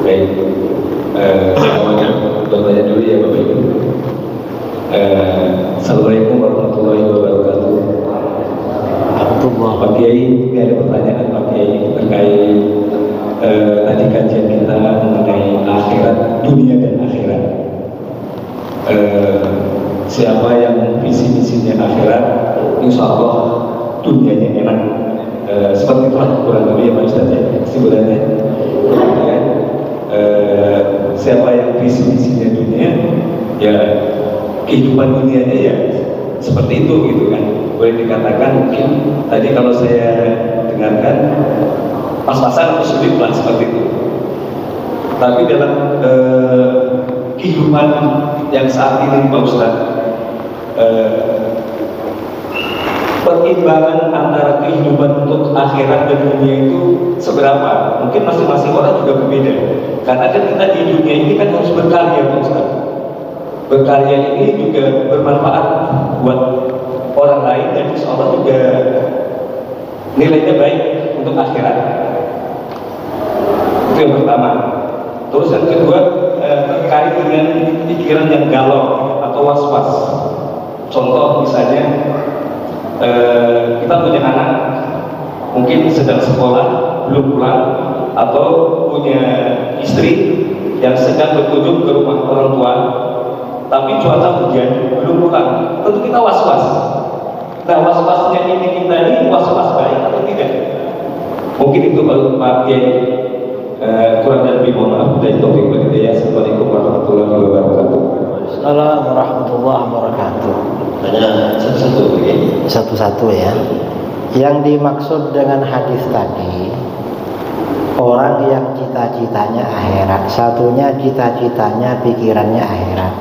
Baik, semuanya bertanya dulu ya Bapak Ibu. Assalamualaikum warahmatullahi wabarakatuh. Pak Kiai, ini ada pertanyaan Pak Kiai terkait tadi kajian kita mengenai akhirat, dunia dan akhirat. Siapa yang visi misinya akhirat, insya Allah dunianya enak. Seperti itulah kurang lebih ya Pak Ustadz ya, kesimpulannya. Siapa yang visi misinya dunia, ya kehidupan dunianya ya seperti itu gitu kan. Boleh dikatakan mungkin tadi kalau saya dengarkan pas-pasan atau sulit lah seperti itu. Tapi dalam kehidupan yang saat ini Pak Ustadz, perimbangan antara kehidupan untuk akhirat dan dunia itu seberapa? Mungkin masing-masing orang juga berbeda. Karena kan kita di dunia ini kan harus berkarya Pak Ustaz. Berkarya ini juga bermanfaat buat orang lain dan insya Allah juga nilainya baik untuk akhirat. Itu yang pertama. Terus yang kedua terkait dengan pikiran yang galau atau was-was. Contoh misalnya kita punya anak mungkin sedang sekolah belum pulang, atau punya istri yang sedang berkunjung ke rumah orang tua tapi cuaca hujan belum pulang, tentu kita was-was. Nah, was-wasnya ini kita ini was-was baik atau tidak? Mungkin itu Pak Kiai. Kurang dan lebih mohon maaf dari taufik wal hidayah. Assalamualaikum warahmatullahi wabarakatuh. Assalamualaikum warahmatullahi wabarakatuh. Tanya satu-satu ya. Satu-satu ya. Yang dimaksud dengan hadis tadi, orang yang cita-citanya akhirat, satunya cita-citanya pikirannya akhirat,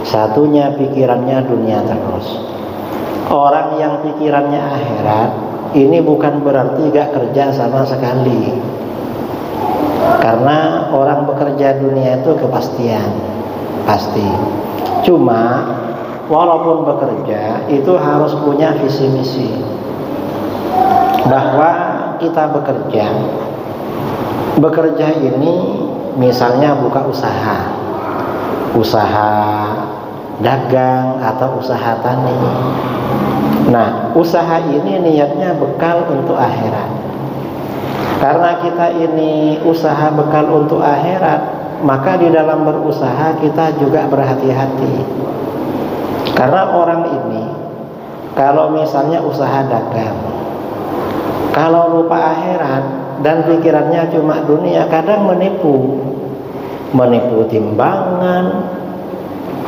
satunya pikirannya dunia terus. Orang yang pikirannya akhirat ini bukan berarti gak kerja sama sekali. Karena orang bekerja dunia itu kepastian, pasti. Cuma walaupun bekerja itu harus punya visi misi, bahwa kita bekerja ini misalnya buka usaha dagang atau usaha tani. Nah, usaha ini niatnya bekal untuk akhirat. Karena kita ini usaha bekal untuk akhirat, maka di dalam berusaha kita juga berhati-hati. Karena orang ini kalau misalnya usaha dagang, kalau lupa akhirat dan pikirannya cuma dunia, kadang menipu timbangan,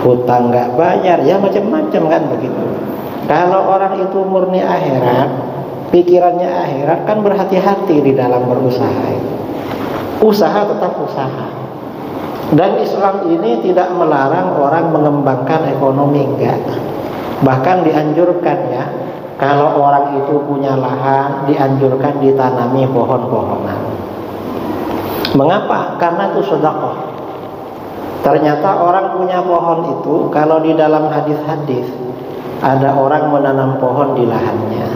hutang nggak bayar, ya macam-macam kan begitu. Kalau orang itu murni akhirat, pikirannya akhirat, kan berhati-hati di dalam berusaha. Usaha tetap usaha. Dan Islam ini tidak melarang orang mengembangkan ekonomi, enggak. Bahkan dianjurkan ya, kalau orang itu punya lahan, dianjurkan ditanami pohon-pohonan. Mengapa? Karena itu sedekah. Ternyata orang punya pohon itu, kalau di dalam hadis-hadis ada orang menanam pohon di lahannya,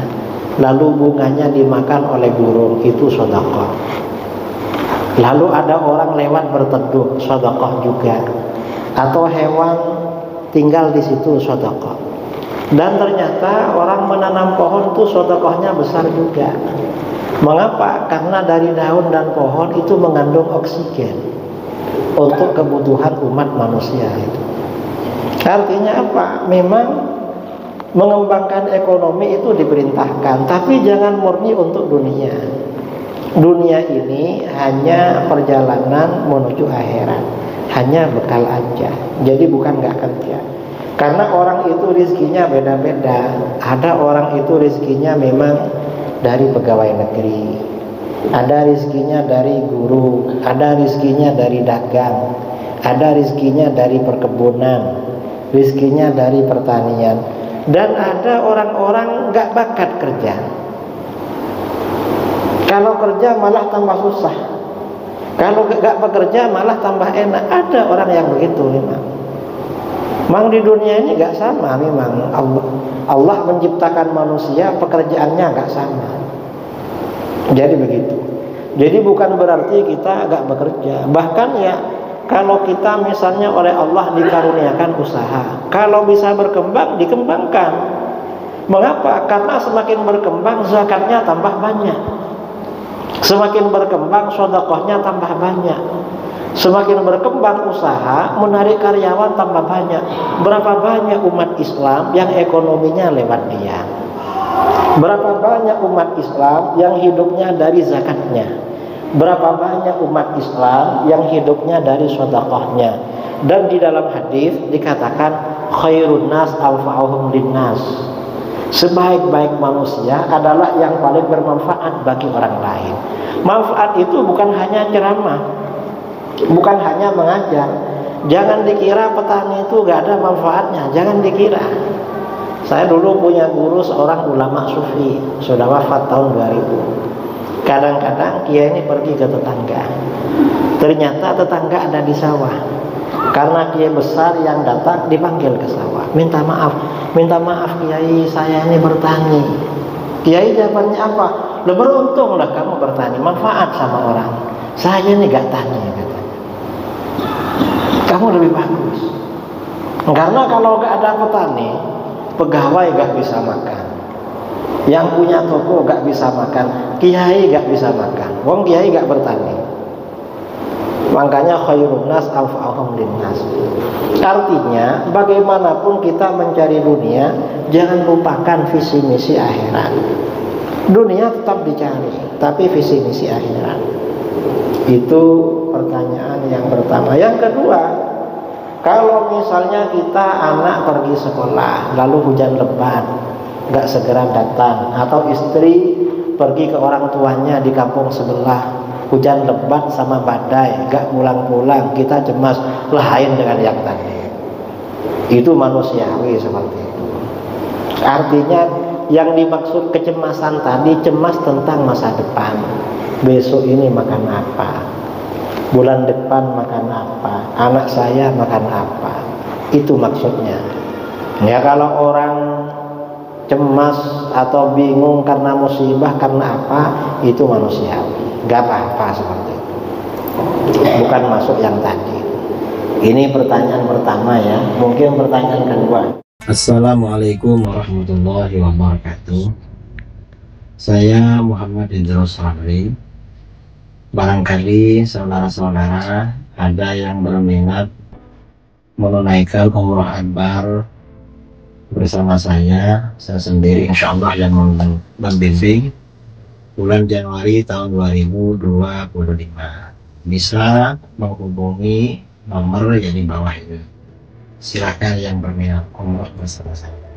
lalu bunganya dimakan oleh burung, itu sedekah. Lalu ada orang lewat berteduh, sedekah juga. Atau hewan tinggal di situ, sedekah. Dan ternyata orang menanam pohon itu sedekahnya besar juga. Mengapa? Karena dari daun dan pohon itu mengandung oksigen untuk kebutuhan umat manusia itu. Artinya apa? Memang mengembangkan ekonomi itu diperintahkan, tapi jangan murni untuk dunia. Dunia ini hanya perjalanan menuju akhirat, hanya bekal aja. Jadi bukan nggak kerja. Karena orang itu rezekinya beda-beda. Ada orang itu rezekinya memang dari pegawai negeri, ada rezekinya dari guru, ada rezekinya dari dagang, ada rezekinya dari perkebunan, rezekinya dari pertanian. Dan ada orang-orang gak bakat kerja. Kalau kerja malah tambah susah, kalau gak bekerja malah tambah enak. Ada orang yang begitu memang di dunia ini gak sama. Memang Allah menciptakan manusia, pekerjaannya gak sama. Jadi begitu. Jadi bukan berarti kita agak bekerja. Bahkan ya, kalau kita misalnya oleh Allah dikaruniakan usaha, kalau bisa berkembang, dikembangkan. Mengapa? Karena semakin berkembang zakatnya tambah banyak, semakin berkembang sedekahnya tambah banyak, semakin berkembang usaha menarik karyawan tambah banyak. Berapa banyak umat Islam yang ekonominya lewat dia? Berapa banyak umat Islam yang hidupnya dari zakatnya? Berapa banyak umat Islam yang hidupnya dari sedekahnya? Dan di dalam hadis dikatakan khairun nas anfa'uhum linnas. Sebaik-baik manusia adalah yang paling bermanfaat bagi orang lain. Manfaat itu bukan hanya ceramah, bukan hanya mengajar. Jangan dikira petani itu gak ada manfaatnya, jangan dikira. Saya dulu punya guru seorang ulama sufi, sudah wafat tahun 2000. Kadang-kadang kiai ini pergi ke tetangga, ternyata tetangga ada di sawah. Karena kiai besar yang datang dipanggil ke sawah, minta maaf kiai, saya ini bertani. Kiai jawabannya apa? Lo beruntunglah kamu bertani, manfaat sama orang. Saya ini gak tani, katanya. Kamu lebih bagus. Karena kalau gak ada petani, pegawai gak bisa makan, yang punya toko gak bisa makan, kiai gak bisa makan. Wong kiai gak bertani. Makanya khairun nas anfa'uhum linnas. Artinya bagaimanapun kita mencari dunia, jangan lupakan visi misi akhirat. Dunia tetap dicari, tapi visi misi akhirat. Itu pertanyaan yang pertama. Yang kedua, kalau misalnya kita anak pergi sekolah lalu hujan lebat gak segera datang, atau istri pergi ke orang tuanya di kampung sebelah, hujan lebat sama badai gak pulang-pulang, kita cemas, lain dengan yang tadi. Itu manusiawi seperti itu. Artinya yang dimaksud kecemasan tadi, cemas tentang masa depan. Besok ini makan apa, bulan depan makan apa, anak saya makan apa. Itu maksudnya. Ya, kalau orang cemas atau bingung karena musibah, karena apa, itu manusiawi, gak apa-apa seperti itu, bukan masuk yang tadi. Ini pertanyaan pertama ya. Mungkin pertanyaan kedua. Assalamualaikum warahmatullahi wabarakatuh. Saya Muhammad Idrus Ramli. Barangkali saudara-saudara ada yang berminat menunaikan umrah akbar bersama saya sendiri insya Allah yang membimbing bulan Januari tahun 2025. Bisa menghubungi nomor yang di bawah ini. Silakan yang berminat umrah bersama saya.